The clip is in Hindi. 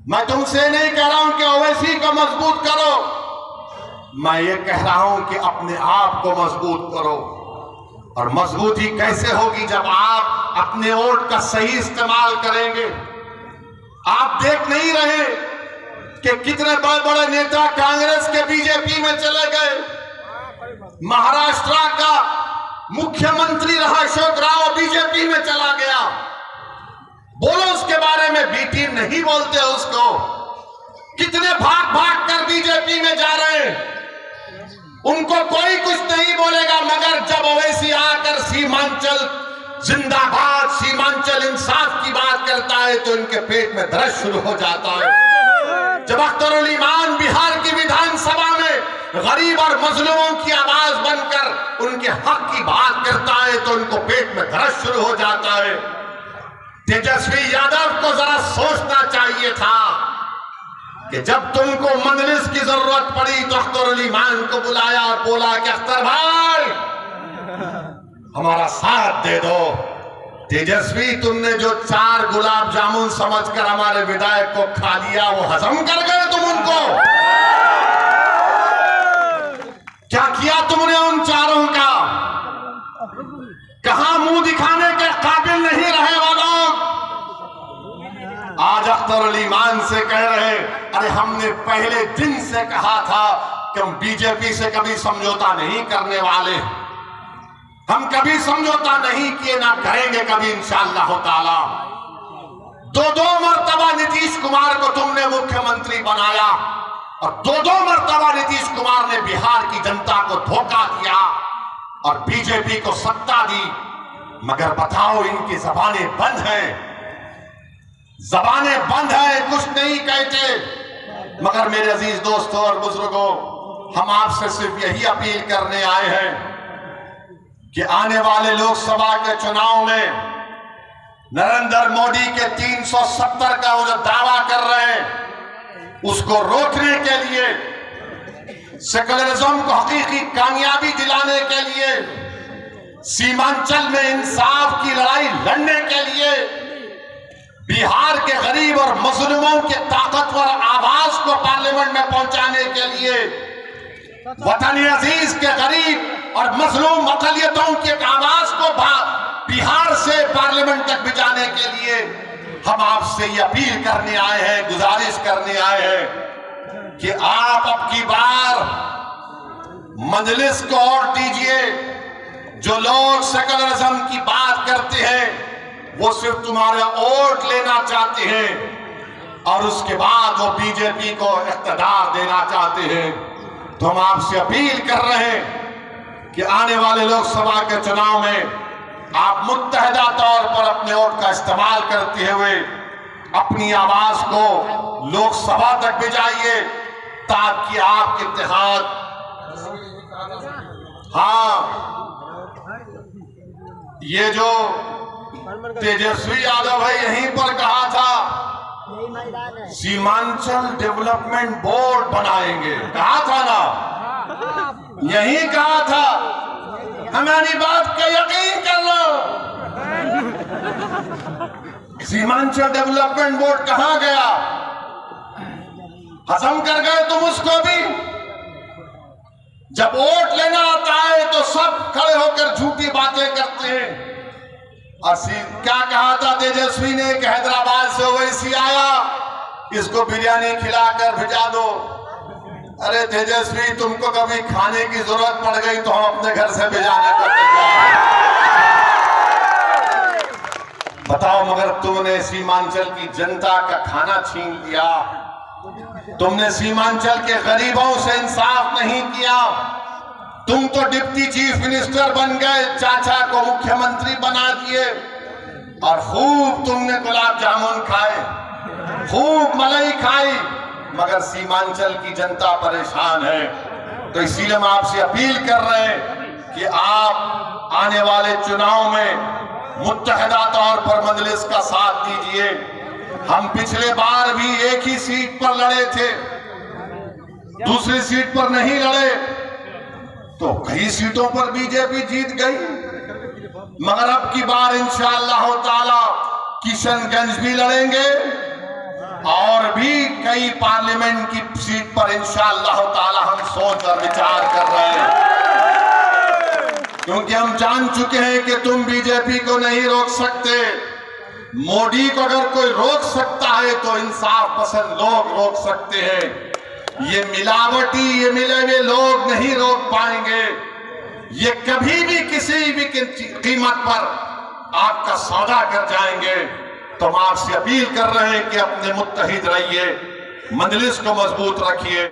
मैं तुमसे नहीं कह रहा हूं कि ओवैसी को मजबूत करो, मैं ये कह रहा हूं कि अपने आप को मजबूत करो। और मजबूती कैसे होगी? जब आप अपने वोट का सही इस्तेमाल करेंगे। आप देख नहीं रहे कि कितने बड़े बड़े नेता कांग्रेस के बीजेपी में चले गए। महाराष्ट्र का मुख्यमंत्री रहा अशोक राव बीजेपी में चला गया। बोलो उसके बारे में, बी टीम नहीं बोलते उसको। कितने भाग भाग कर बीजेपी में जा रहे हैं, उनको कोई कुछ नहीं बोलेगा। मगर जब ओवैसी आकर सीमांचल जिंदाबाद, सीमांचल इंसाफ की बात करता है तो इनके पेट में दर्द शुरू हो जाता है। जब अख्तरुल ईमान बिहार की विधानसभा में गरीब और मजलूमों की आवाज बनकर उनके हक की बात करता है तो उनको पेट में दर्द शुरू हो जाता है। तेजस्वी यादव को जरा सोचना चाहिए था कि जब तुमको मजलिस की जरूरत पड़ी तो अख्तरुल ईमान को बुलाया और बोला कि अख्तर भाई हमारा साथ दे दो। तेजस्वी, तुमने जो 4 गुलाब जामुन समझकर हमारे विधायक को खा लिया, वो हजम कर गए तुम उनको? क्या किया तुमने उन 4 का? कहां मुंह दिखाने के काबिल नहीं रहे वो लोग? आज अख्तरुल ईमान से कह रहे, अरे हमने पहले दिन से कहा था कि हम बीजेपी से कभी समझौता नहीं करने वाले, हम कभी समझौता नहीं किए, ना करेंगे कभी इंशाअल्लाह ताला। 2 मर्तबा नीतीश कुमार को तुमने मुख्यमंत्री बनाया और 2 मर्तबा नीतीश कुमार ने बिहार की जनता को धोखा दिया और बीजेपी को सत्ता दी। मगर बताओ, इनकी जबानें बंद हैं, जबानें बंद हैं, कुछ नहीं कहते। मगर मेरे अजीज दोस्तों और बुजुर्गों, हम आपसे सिर्फ यही अपील करने आए हैं कि आने वाले लोकसभा के चुनाव में नरेंद्र मोदी के 370 का वो जो दावा कर रहे हैं, उसको रोकने के लिए, सेकुलरिज्म को हकीकी कामयाबी दिलाने के लिए, सीमांचल में इंसाफ की लड़ाई लड़ने के लिए, बिहार के गरीब और मजलूमों के ताकतवर आवाज को पार्लियामेंट में पहुंचाने के लिए, वतन अजीज के गरीब और मजलूम अकलियतों की आवाज को बिहार से पार्लियामेंट तक भिजाने के लिए हम आपसे ये अपील करने आए हैं, गुजारिश करने आए हैं कि आप अब की बार मजलिस को और दीजिए। जो लोग सेकुलरिज्म की बात करते हैं वो सिर्फ तुम्हारा वोट लेना चाहते हैं और उसके बाद वो बीजेपी को इख्तियार देना चाहते हैं। तो हम आपसे अपील कर रहे हैं कि आने वाले लोकसभा के चुनाव में आप मुत्तहदा तौर पर अपने वोट का इस्तेमाल करते हुए अपनी आवाज को लोकसभा तक भिजाइए ताकि आपके इत्तेहाद, हाँ, ये जो तेजस्वी यादव है यहीं पर कहा था सीमांचल डेवलपमेंट बोर्ड बनाएंगे, कहा था ना, यही कहा था। हमारी बात का यकीन कर लो। सीमांचल डेवलपमेंट बोर्ड कहां गया? हजम कर गए तुम उसको भी। जब वोट लेना आता है तो सब खड़े होकर झूठी बातें करते हैं। और क्या कहा था तेजस्वी ने कि हैदराबाद से ओवैसी आया, इसको बिरयानी खिलाकर भिजा दो। अरे तेजस्वी, तुमको कभी खाने की जरूरत पड़ गई तो हम अपने घर से भिजाने को तैयार। बताओ, मगर तुमने सीमांचल की जनता का खाना छीन लिया, तुमने सीमांचल के गरीबों से इंसाफ नहीं किया। तुम तो डिप्टी चीफ मिनिस्टर बन गए, चाचा को मुख्यमंत्री बना दिए और खूब तुमने गुलाब जामुन खाए, खूब मलाई खाई, मगर सीमांचल की जनता परेशान है। तो इसीलिए हम आपसे अपील कर रहे हैं कि आप आने वाले चुनाव में मुत्तहदा तौर पर मजलिस का साथ दीजिए। हम पिछले बार भी एक ही सीट पर लड़े थे, दूसरी सीट पर नहीं लड़े, तो कई सीटों पर बीजेपी जीत गई। मगर अब की बार इंशाअल्लाह ताला किशनगंज भी लड़ेंगे, और भी कई पार्लियामेंट की सीट पर इंशाअल्लाह ताला हम सोच और विचार कर रहे हैं, क्योंकि हम जान चुके हैं कि तुम बीजेपी को नहीं रोक सकते। मोदी को अगर कोई रोक सकता है तो इंसाफ पसंद लोग रोक सकते हैं। ये मिलावटी, ये मिले हुए लोग नहीं रोक पाएंगे। ये कभी भी किसी भी कीमत पर आपका सौदा कर जाएंगे। तो हम आपसे अपील कर रहे हैं कि अपने मुत्तहिद रहिए, मजलिस को मजबूत रखिए।